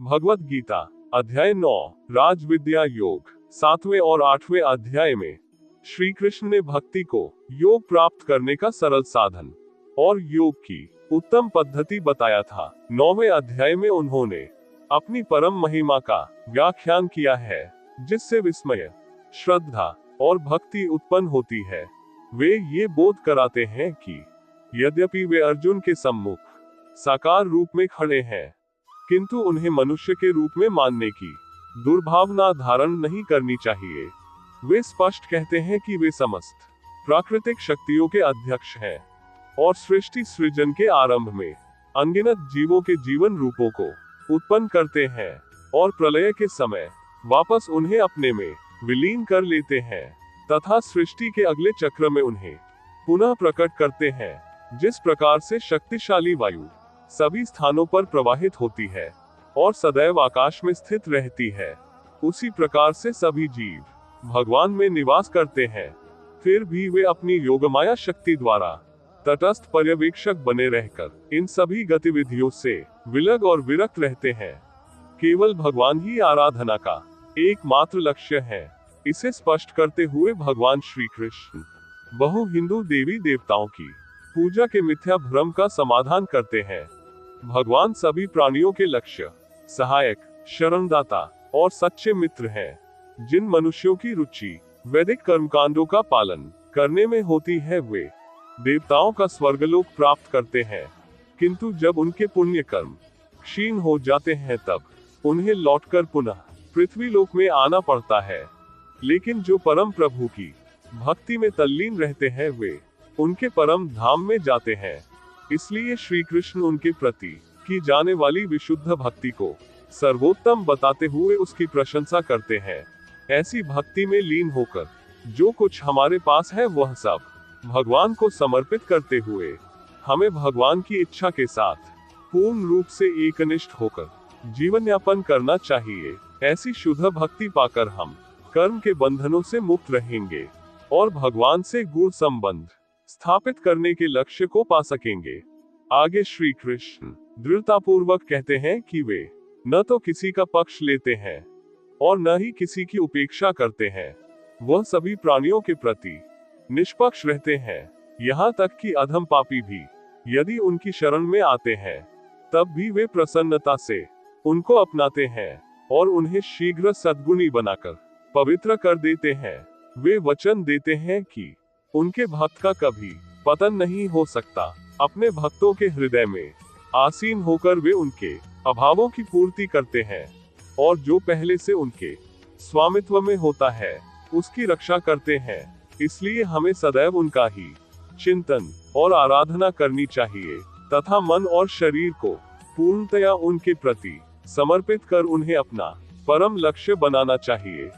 भगवत गीता अध्याय 9 राज विद्या योग 7वें और 8वें अध्याय में श्री कृष्ण ने भक्ति को योग प्राप्त करने का सरल साधन और योग की उत्तम पद्धति बताया था। 9वें अध्याय में उन्होंने अपनी परम महिमा का व्याख्यान किया है, जिससे विस्मय, श्रद्धा और भक्ति उत्पन्न होती है। वे ये बोध कराते हैं कि यद्यपि वे अर्जुन के सम्मुख साकार रूप में खड़े हैं, किंतु उन्हें मनुष्य के रूप में मानने की दुर्भावना धारण नहीं करनी चाहिए। वे स्पष्ट कहते हैं कि वे समस्त प्राकृतिक शक्तियों के अध्यक्ष हैं और सृष्टि सृजन के आरंभ में अनगिनत जीवों के जीवन रूपों को उत्पन्न करते हैं और प्रलय के समय वापस उन्हें अपने में विलीन कर लेते हैं तथा सृष्टि के अगले चक्र में उन्हें पुनः प्रकट करते हैं। जिस प्रकार से शक्तिशाली वायु सभी स्थानों पर प्रवाहित होती है और सदैव आकाश में स्थित रहती है, उसी प्रकार से सभी जीव भगवान में निवास करते हैं। फिर भी वे अपनी योगमाया शक्ति द्वारा तटस्थ पर्यवेक्षक बने रहकर इन सभी गतिविधियों से विलग और विरक्त रहते हैं। केवल भगवान ही आराधना का एकमात्र लक्ष्य है। इसे स्पष्ट करते हुए भगवान श्री कृष्ण बहु हिंदू देवी देवताओं की पूजा के मिथ्या भ्रम का समाधान करते हैं। भगवान सभी प्राणियों के लक्ष्य, सहायक, शरणदाता और सच्चे मित्र हैं। जिन मनुष्यों की रुचि वैदिक कर्मकांडों का पालन करने में होती है, वे देवताओं का स्वर्गलोक प्राप्त करते हैं, किंतु जब उनके पुण्य कर्म क्षीण हो जाते हैं तब उन्हें लौटकर पुनः पृथ्वी लोक में आना पड़ता है। लेकिन जो परम प्रभु की भक्ति में तल्लीन रहते हैं, वे उनके परम धाम में जाते हैं। इसलिए श्री कृष्ण उनके प्रति की जाने वाली विशुद्ध भक्ति को सर्वोत्तम बताते हुए उसकी प्रशंसा करते हैं। ऐसी भक्ति में लीन होकर जो कुछ हमारे पास है वह सब भगवान को समर्पित करते हुए हमें भगवान की इच्छा के साथ पूर्ण रूप से एकनिष्ठ होकर जीवन यापन करना चाहिए। ऐसी शुद्ध भक्ति पाकर हम कर्म के बंधनों से मुक्त रहेंगे और भगवान से गूढ़ संबंध स्थापित करने के लक्ष्य को पा सकेंगे। आगे श्री कृष्ण दृढ़तापूर्वक कहते हैं कि वे न तो किसी का पक्ष लेते हैं और न ही किसी की उपेक्षा करते हैं। वह सभी प्राणियों के प्रति निष्पक्ष रहते हैं। यहाँ तक कि अधम पापी भी यदि उनकी शरण में आते हैं, तब भी वे प्रसन्नता से उनको अपनाते हैं और उन्हें शीघ्र सद्गुणी बनाकर पवित्र कर देते हैं। वे वचन देते हैं कि उनके भक्त का कभी पतन नहीं हो सकता। अपने भक्तों के हृदय में आसीन होकर वे उनके अभावों की पूर्ति करते हैं और जो पहले से उनके स्वामित्व में होता है उसकी रक्षा करते हैं। इसलिए हमें सदैव उनका ही चिंतन और आराधना करनी चाहिए तथा मन और शरीर को पूर्णतया उनके प्रति समर्पित कर उन्हें अपना परम लक्ष्य बनाना चाहिए।